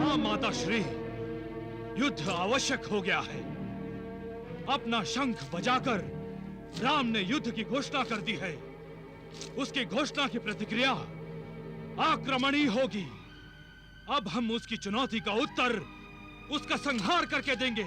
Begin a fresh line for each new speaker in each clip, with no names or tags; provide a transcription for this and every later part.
हाँ माता श्री, युद्ध आवश्यक हो गया है। अपना शंख बजाकर राम ने युद्ध की घोषणा कर दी है। उसकी घोषणा की प्रतिक्रिया आक्रमण ही होगी। अब हम उसकी चुनौती का उत्तर उसका संहार करके देंगे।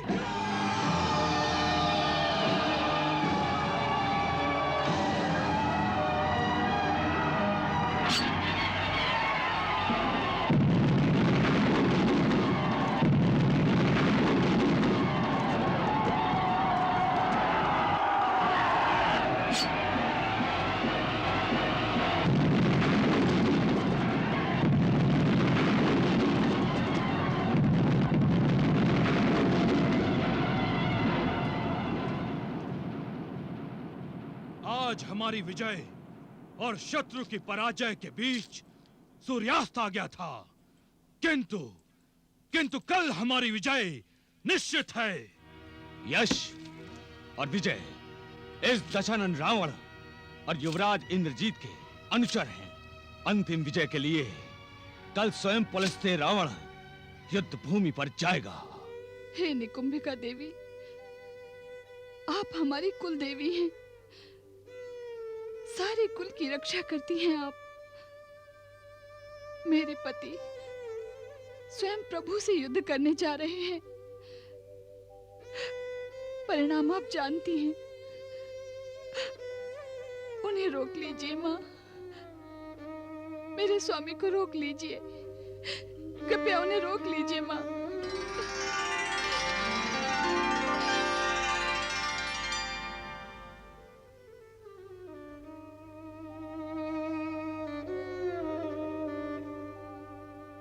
आज हमारी विजय और शत्रु की पराजय के बीच सूर्यास्त आ गया था, किंतु कल हमारी विजय निश्चित है।
यश और विजय इस दशानन रावण और युवराज इंद्रजीत के अनुचर हैं। अंतिम विजय के लिए कल स्वयं पुलस्त्य रावण युद्ध भूमि पर जाएगा।
हे निकुंभिका देवी, आप हमारी कुल देवी हैं। सारे कुल की रक्षा करती हैं आप। मेरे पति स्वयं प्रभु से युद्ध करने जा रहे हैं। परिणाम आप जानती हैं। उन्हें रोक लीजिए माँ, मेरे स्वामी को रोक लीजिए। कृपया उन्हें रोक लीजिए माँ।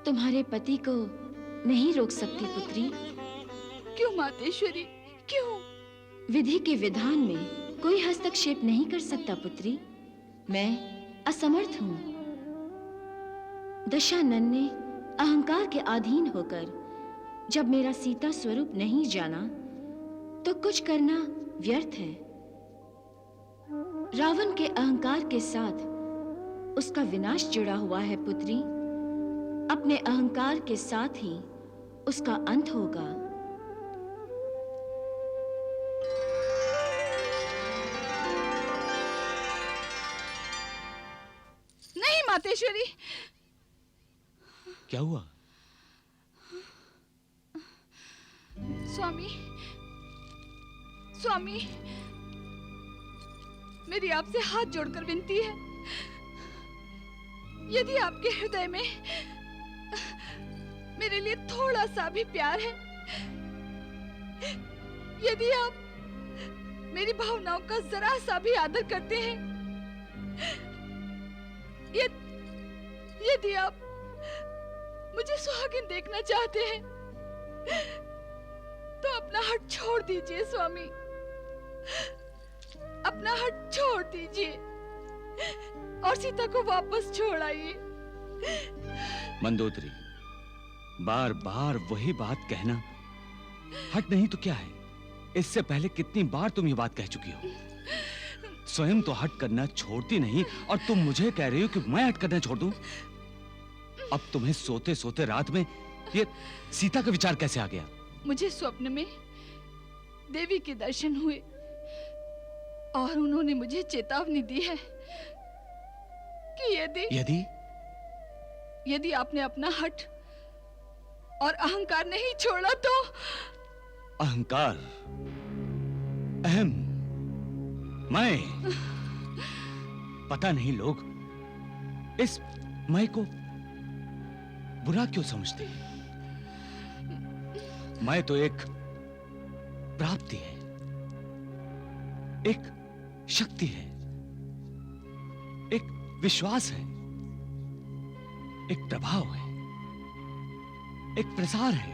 तुम्हारे पति को नहीं रोक सकती पुत्री।
क्यों मातेश्वरी, क्यों?
विधि के विधान में कोई हस्तक्षेप नहीं कर सकता पुत्री। मैं असमर्थ हूँ। दशानन ने अहंकार के अधीन होकर जब मेरा सीता स्वरूप नहीं जाना तो कुछ करना व्यर्थ है। रावण के अहंकार के साथ उसका विनाश जुड़ा हुआ है पुत्री। अपने अहंकार के साथ ही उसका अंत होगा।
नहीं मातेश्वरी।
क्या हुआ?
स्वामी, स्वामी, मेरी आपसे हाथ जोड़कर विनती है। यदि आपके हृदय में मेरे लिए थोड़ा सा भी प्यार है, यदि आप मेरी भावनाओं का जरा सा भी आदर करते हैं, यदि आप मुझे सुहागिन देखना चाहते हैं, तो अपना हट छोड़ दीजिए स्वामी। अपना हट छोड़ दीजिए और सीता को वापस छोड़ आइए।
मंदोदरी, बार बार वही बात कहना। हट नहीं तो क्या है? इससे पहले कितनी बार तुम ये बात कह चुकी हो। स्वयं तो हट करना छोड़ती नहीं और तुम मुझे कह रही हो कि मैं हट करना छोड़ दूं। अब तुम्हें सोते सोते रात में ये सीता का विचार कैसे आ गया?
मुझे स्वप्न में देवी के दर्शन हुए और उन्होंने मुझे चेतावनी दी है कि यदि आपने अपना हट और अहंकार नहीं छोड़ा तो।
अहंकार, अहम, मैं, पता नहीं लोग इस मैं को बुरा क्यों समझते हैं। मैं तो एक प्राप्ति है, एक शक्ति है, एक विश्वास है, एक प्रभाव है, एक प्रसार है,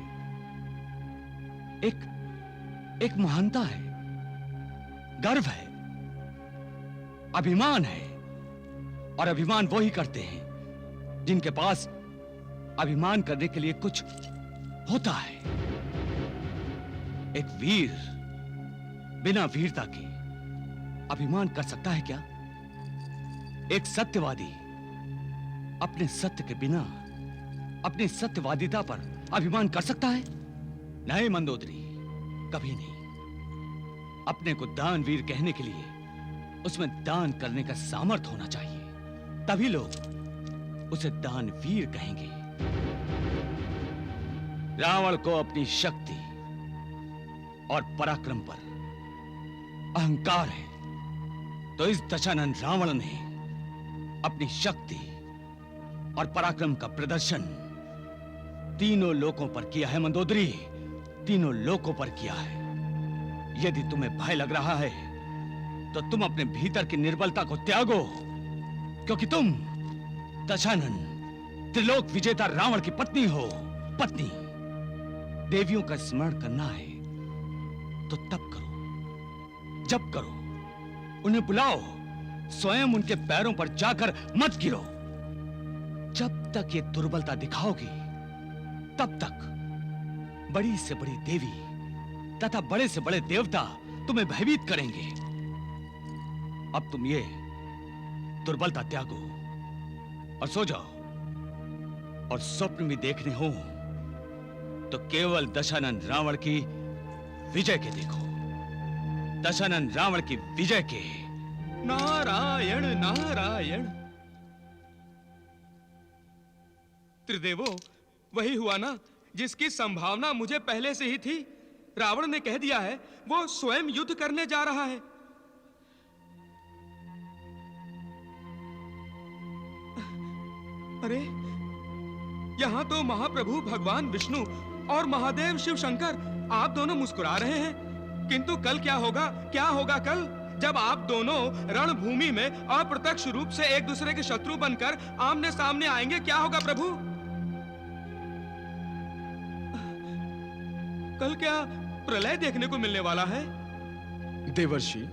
एक महानता है, गर्व है, अभिमान है। और अभिमान वो ही करते हैं जिनके पास अभिमान करने के लिए कुछ होता है। एक वीर बिना वीरता के अभिमान कर सकता है क्या? एक सत्यवादी अपने सत्य के बिना, अपनी सत्यवादिता पर अभिमान कर सकता है? नहीं मंदोदरी, कभी नहीं। अपने को दानवीर कहने के लिए उसमें दान करने का सामर्थ्य होना चाहिए, तभी लोग उसे दानवीर कहेंगे। रावण को अपनी शक्ति और पराक्रम पर अहंकार है, तो इस दशानन रावण ने अपनी शक्ति और पराक्रम का प्रदर्शन तीनों लोकों पर किया है मंदोदरी, तीनों लोकों पर किया है। यदि तुम्हें भय लग रहा है तो तुम अपने भीतर की निर्बलता को त्यागो, क्योंकि तुम दशानन त्रिलोक विजेता रावण की पत्नी हो। पत्नी। देवियों का स्मरण करना है तो तब करो, जब करो, उन्हें बुलाओ, स्वयं उनके पैरों पर जाकर मत गिरो। जब तक ये दुर्बलता दिखाओगी तब तक बड़ी से बड़ी देवी तथा बड़े से बड़े देवता तुम्हें भयभीत करेंगे। अब तुम ये दुर्बलता त्यागो और सो जाओ, और स्वप्न भी देखने हो तो केवल दशानन रावण की विजय के देखो, दशानन रावण की विजय के।
नारायण नारायण। त्रिदेवो, वही हुआ ना जिसकी संभावना मुझे पहले से ही थी। रावण ने कह दिया है वो स्वयं युद्ध करने जा रहा है। अरे, यहां तो महाप्रभु भगवान विष्णु और महादेव शिव शंकर आप दोनों मुस्कुरा रहे हैं। किंतु कल क्या होगा? क्या होगा कल, जब आप दोनों रणभूमि में अप्रत्यक्ष रूप से एक दूसरे के शत्रु बनकर आमने सामने आएंगे? क्या होगा प्रभु? कल क्या प्रलय देखने को मिलने वाला है?
देवर्षि,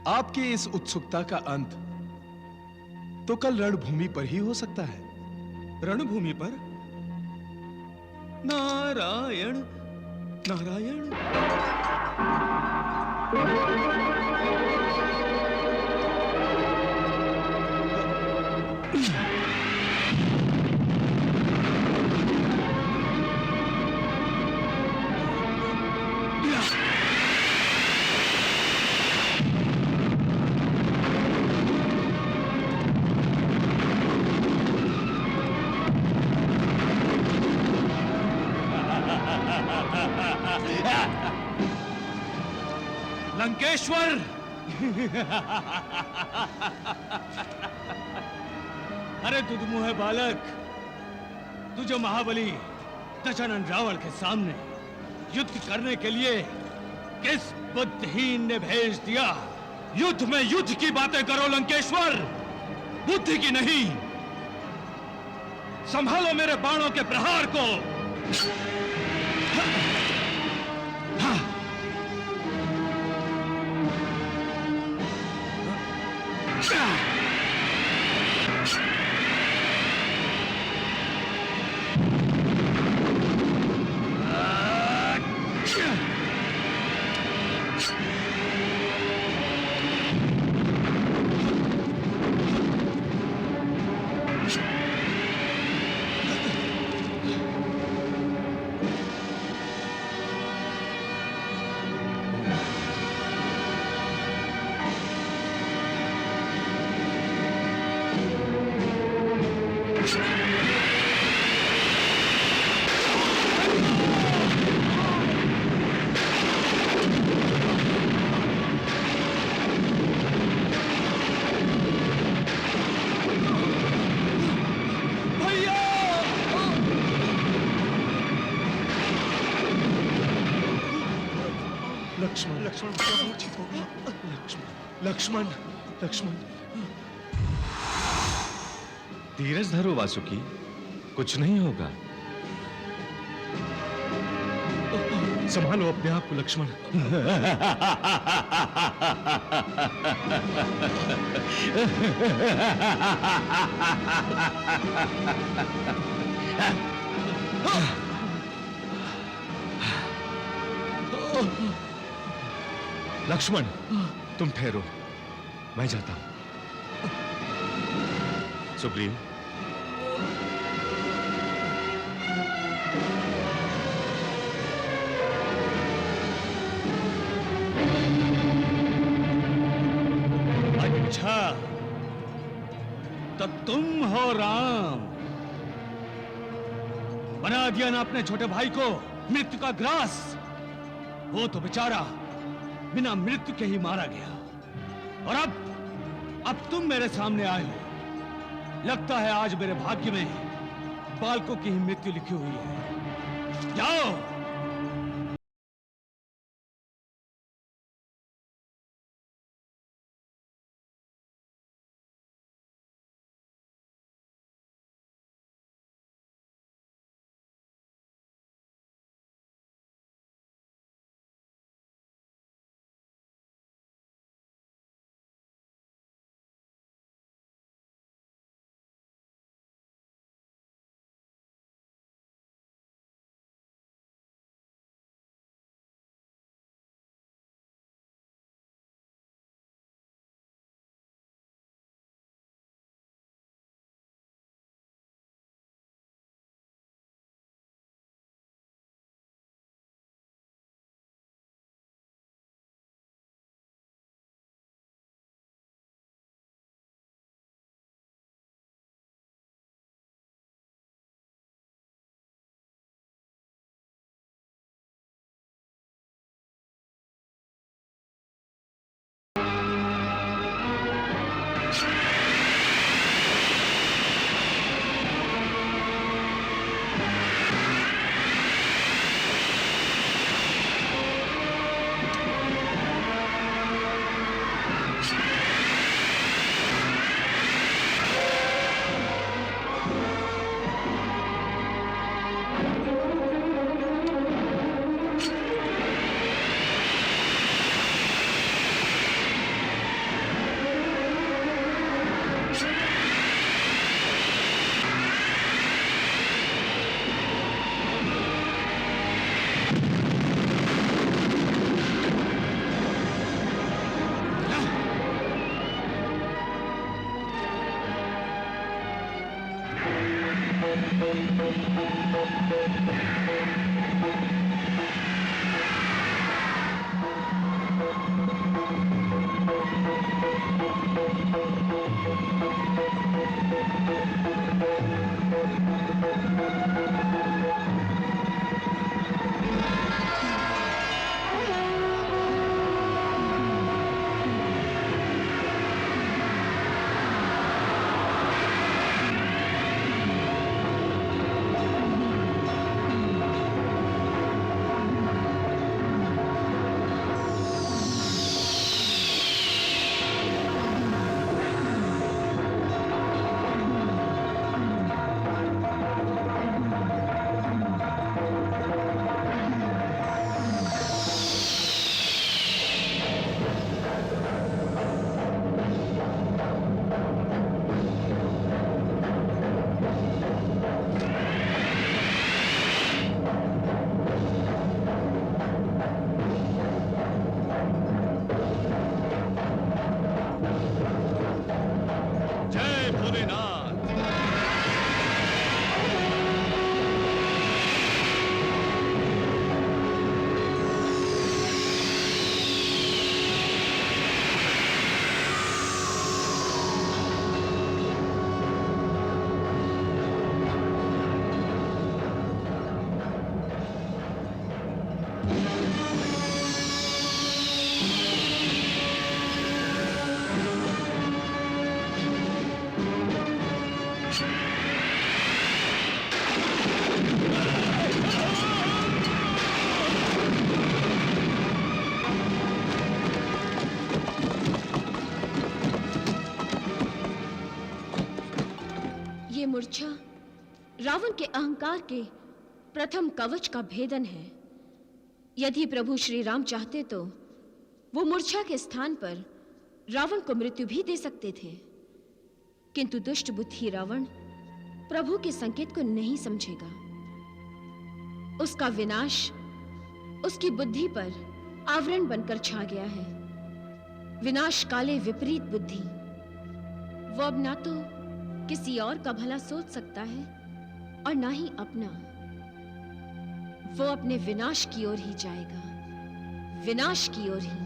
आपकी इस उत्सुकता का अंत तो कल रणभूमि पर ही हो सकता है।
रणभूमि पर? नारायण नारायण।
लंकेश्वर! अरे दुधमुहे बालक, तुझे महाबली दशानन रावण के सामने युद्ध करने के लिए किस बुद्धिहीन ने भेज दिया? युद्ध में युद्ध की बातें करो लंकेश्वर, बुद्धि की नहीं। संभालो मेरे बाणों के प्रहार को।
लक्ष्मण, लक्ष्मण।
धीरज धरो वासुकी, कुछ नहीं होगा।
संभालो अपने आप को लक्ष्मण। लक्ष्मण, तुम ठहरो, मैं जाता हूं। सुग्रीव,
तुम हो राम। बना दिया ना अपने छोटे भाई को मृत्यु का ग्रास। वो तो बेचारा बिना मृत्यु के ही मारा गया, और अब तुम मेरे सामने आए हो। लगता है आज मेरे भाग्य में बालकों की ही मृत्यु लिखी हुई है। जाओ।
ये मूर्छा रावण के अहंकार के प्रथम कवच का भेदन है। यदि प्रभु श्री राम चाहते तो वो मूर्छा के स्थान पर रावण को मृत्यु भी दे सकते थे, किंतु दुष्ट बुद्धि रावण प्रभु के संकेत को नहीं समझेगा। उसका विनाश उसकी बुद्धि पर आवरण बनकर छा गया है। विनाश काले विपरीत बुद्धि। वो अब ना तो किसी और का भला सोच सकता है और ना ही अपना। वो अपने विनाश की ओर ही जाएगा, विनाश की ओर ही।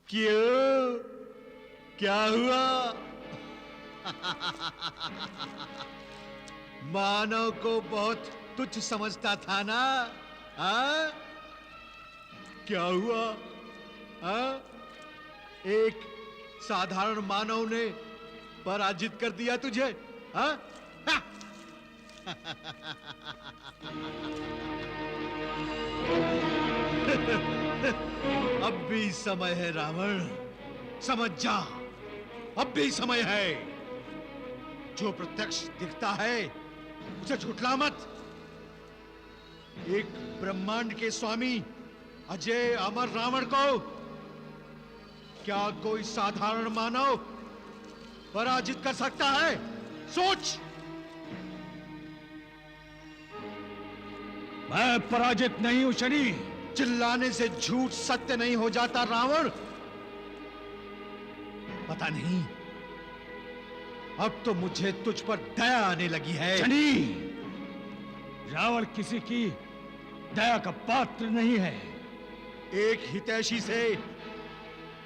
क्यों? क्या हुआ? मानव को बहुत तुच्छ समझता था ना? हाँ? क्या हुआ? हाँ? एक साधारण मानव ने पराजित कर दिया तुझे? हाँ? अब भी समय है रावण, समझ जा, अब भी समय है। जो प्रत्यक्ष दिखता है उसे झुठला मत। एक ब्रह्मांड के स्वामी अजय अमर रावण को क्या कोई साधारण मानव पराजित कर सकता है? सोच।
मैं पराजित नहीं हूं शनि।
चिल्लाने से झूठ सत्य नहीं हो जाता रावण। पता नहीं, अब तो मुझे तुझ पर दया आने लगी है।
शनि, रावण किसी की दया का पात्र नहीं है।
एक हितैषी से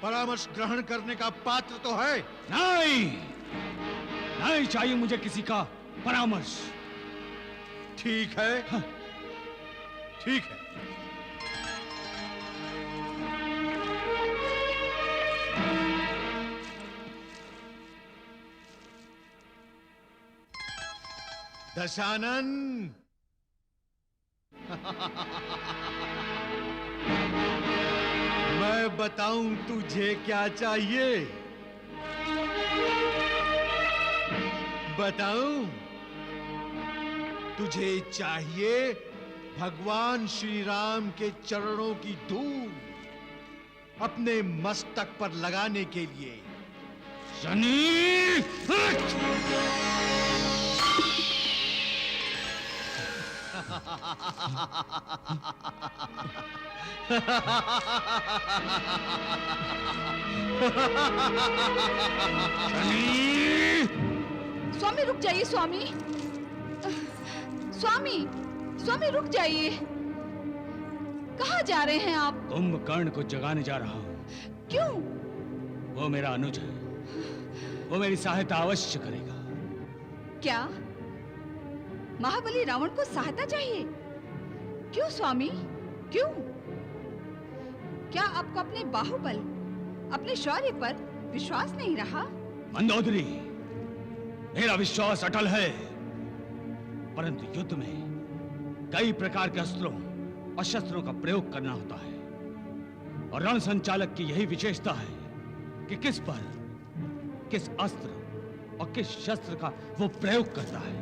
परामर्श ग्रहण करने का पात्र तो है।
नहीं, नहीं चाहिए मुझे किसी का परामर्श।
ठीक है,
हाँ।
ठीक है। दशानन, मैं बताऊं तुझे क्या चाहिए? बताऊं? तुझे चाहिए भगवान श्री राम के चरणों की धूल अपने मस्तक पर लगाने के लिए।
शनि,
स्वामी रुक जाइए स्वामी। स्वामी, स्वामी रुक जाइए। कहाँ जा रहे हैं आप?
कुंभकर्ण को जगाने जा रहा हूं।
क्यों?
वो मेरा अनुज है, वो मेरी सहायता अवश्य करेगा।
क्या महाबली रावण को सहायता चाहिए? क्यों स्वामी, क्यों? क्या आपको अपने बाहुबल, अपने शौर्य पर विश्वास नहीं रहा?
मंदोदरी, मेरा विश्वास अटल है, परंतु युद्ध में कई प्रकार के अस्त्रों और शस्त्रों का प्रयोग करना होता है, और रण संचालक की यही विशेषता है कि किस पर, किस अस्त्र और किस शस्त्र का वो प्रयोग करता है।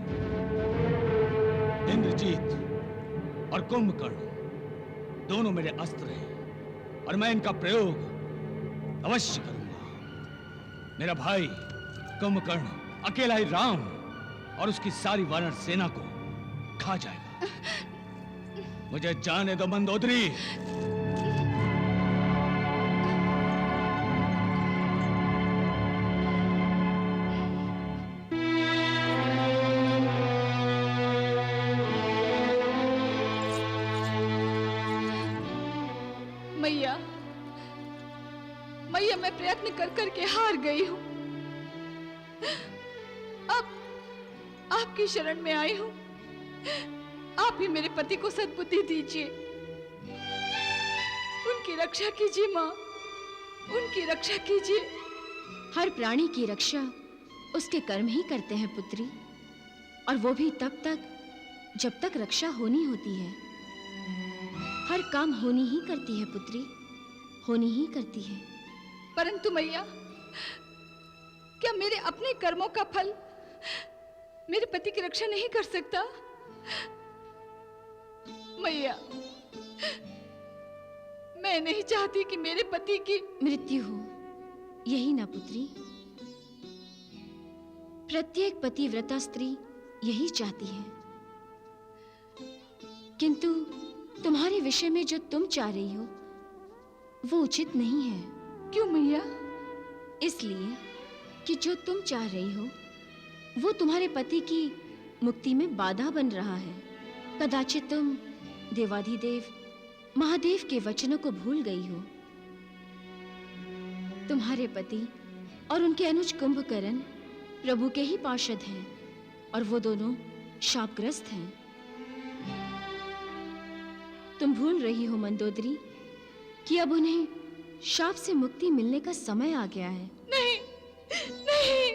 इंद्रजीत और कुंभकर्ण दोनों मेरे अस्त्र हैं, और मैं इनका प्रयोग अवश्य करूंगा। मेरा भाई कुंभकर्ण अकेला ही राम और उसकी सारी वानर सेना को खा जाएगा। मुझे जाने दो मंदोदरी।
मैया, मैया मैं प्रयत्न कर करके हार गई हूँ। अब आपकी शरण में आई हूँ। आप ही मेरे पति को सद्बुद्धि दीजिए। उनकी रक्षा कीजिए माँ, उनकी रक्षा कीजिए।
हर प्राणी की रक्षा उसके कर्म ही करते हैं पुत्री, और वो भी तब तक जब तक रक्षा होनी होती है। हर काम होनी ही करती है पुत्री, होनी ही करती है।
परंतु मैया, क्या मेरे अपने कर्मों का फल मेरे पति की रक्षा नहीं कर सकता? मैया, मैं नहीं चाहती कि मेरे पति की
मृत्यु हो, यही ना पुत्री? प्रत्येक पतिव्रता स्त्री यही चाहती है, किंतु तुम्हारे विषय में जो तुम चाह रही हो वो उचित नहीं है।
क्यों मैया?
इसलिए कि जो तुम चाह रही हो वो तुम्हारे पति की मुक्ति में बाधा बन रहा है। कदाचित तुम देवाधिदेव महादेव के वचनों को भूल गई हो। तुम्हारे पति और उनके अनुज कुंभकर्ण प्रभु के ही पार्षद हैं और वो दोनों शापग्रस्त हैं। तुम भूल रही हो मंदोदरी कि अब उन्हें शाप से मुक्ति मिलने का समय आ गया है।
नहीं, नहीं,